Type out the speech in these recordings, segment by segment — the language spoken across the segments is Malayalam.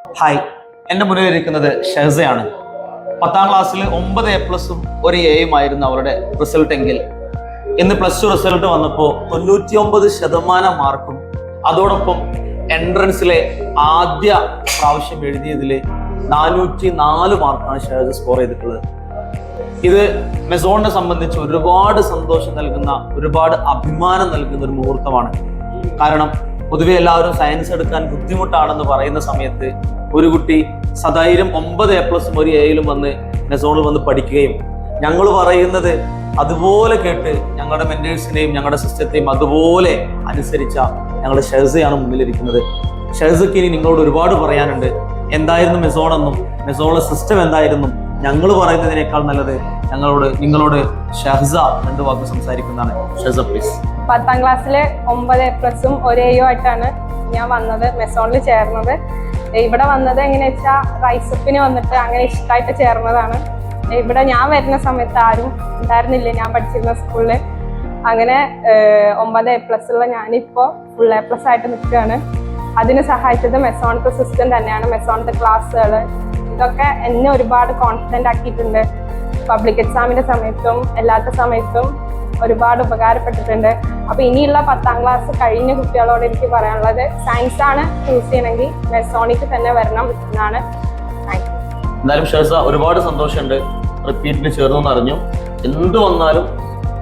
ഹായ്, എൻ്റെ മുന്നിലിരിക്കുന്നത് ഷെഹസയാണ്. 10ാം ക്ലാസ്സിൽ 9 A+ഉം 1 Aയുമായിരുന്നു അവരുടെ റിസൾട്ട് എങ്കിൽ ഇന്ന് +2 റിസൾട്ട് വന്നപ്പോൾ 99% മാർക്കും അതോടൊപ്പം എൻട്രൻസിലെ ആദ്യ പ്രാവശ്യം എഴുതിയതിൽ 404 മാർക്കാണ് ഷെഹസ സ്കോർ ചെയ്തിട്ടുള്ളത്. ഇത് മെസോണിനെ സംബന്ധിച്ച് ഒരുപാട് സന്തോഷം നൽകുന്ന, ഒരുപാട് അഭിമാനം നൽകുന്ന ഒരു മുഹൂർത്തമാണ്. കാരണം പൊതുവെ എല്ലാവരും സയൻസ് എടുക്കാൻ ബുദ്ധിമുട്ടാണെന്ന് പറയുന്ന സമയത്ത് ഒരു കുട്ടി സധൈര്യം 9 A+ഉം 1 Aയിലും വന്ന് മെസോണിൽ വന്ന് പഠിക്കുകയും ഞങ്ങൾ പറയുന്നത് അതുപോലെ കേട്ട് ഞങ്ങളുടെ മെന്റേഴ്സിനെയും ഞങ്ങളുടെ സിസ്റ്റത്തെയും അതുപോലെ അനുസരിച്ച ഞങ്ങളുടെ ഷെഹസയാണ് മുന്നിലിരിക്കുന്നത്. ഷെഹസക്ക് ഇനി നിങ്ങളോട് ഒരുപാട് പറയാനുണ്ട്. എന്തായിരുന്നു മെസോണെന്നും മെസോണിലെ സിസ്റ്റം എന്തായിരുന്നു ഞങ്ങൾ പറയുന്നതിനേക്കാൾ നല്ലത് നിങ്ങളോട് ഷെഹസ 2 വാക്ക് സംസാരിക്കുന്നതാണ്. ഷെഹസ പ്ലീസ്. 10ാം ക്ലാസ്സിലെ 9 A+ഉം 1 Aയും ആയിട്ടാണ് ഞാൻ വന്നത്, മെസോണിൽ ചേർന്നത്. ഇവിടെ വന്നത് എങ്ങനെയാ വെച്ചാൽ റൈസപ്പിന് വന്നിട്ട് അങ്ങനെ ഇഷ്ടമായിട്ട് ചേർന്നതാണ്. ഇവിടെ ഞാൻ വരുന്ന സമയത്ത് ആരും ഉണ്ടായിരുന്നില്ല ഞാൻ പഠിച്ചിരുന്ന സ്കൂളിൽ. അങ്ങനെ 9 A+ ഉള്ള ഞാനിപ്പോൾ ഫുൾ A+ ആയിട്ട് നിൽക്കുകയാണ്. അതിന് സഹായിച്ചത് മെസോണത്തെ സിസ്റ്റം തന്നെയാണ്. മെസോണത്തെ ക്ലാസ്സുകൾ ഇതൊക്കെ എന്നെ ഒരുപാട് കോൺഫിഡൻ്റ് ആക്കിയിട്ടുണ്ട്. പബ്ലിക് എക്സാമിൻ്റെ സമയത്തും അല്ലാത്ത സമയത്തും ഒരുപാട് ഉപകാരപ്പെട്ടിട്ടുണ്ട്. അപ്പോൾ ഇനിയുള്ള 10ാം ക്ലാസ് കഴിഞ്ഞ കുട്ടികളോട് എനിക്ക് പറയാനുള്ളത്, സയൻസ് ആണ് ചൂസ് ചെയ്യണമെങ്കിൽ മെസോണിക്ക് തന്നെ വരണം എന്നാണ്. എന്തായാലും ഷെഹസ ഒരുപാട് സന്തോഷമുണ്ട്, റിപ്പീറ്റിന് ചേർന്നു അറിഞ്ഞു. എന്ത് വന്നാലും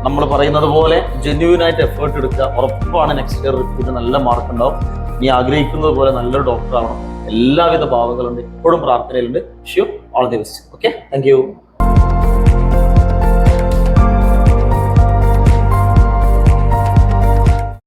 നമ്മൾ പറയുന്നത് പോലെ ജെന്യൂനായിട്ട് എഫേർട്ട് എടുക്കുക. ഉറപ്പാണ് നെക്സ്റ്റ് ഇയർ റിപ്പീറ്റ് നല്ല മാർക്ക് ഉണ്ടാവും. നീ ആഗ്രഹിക്കുന്നത് പോലെ നല്ലൊരു ഡോക്ടർ ആവണം. എല്ലാവിധ ഭാവങ്ങളുണ്ട്, ഇപ്പോഴും പ്രാർത്ഥനയിലുണ്ട്. Sure all the best. Okay, thank U.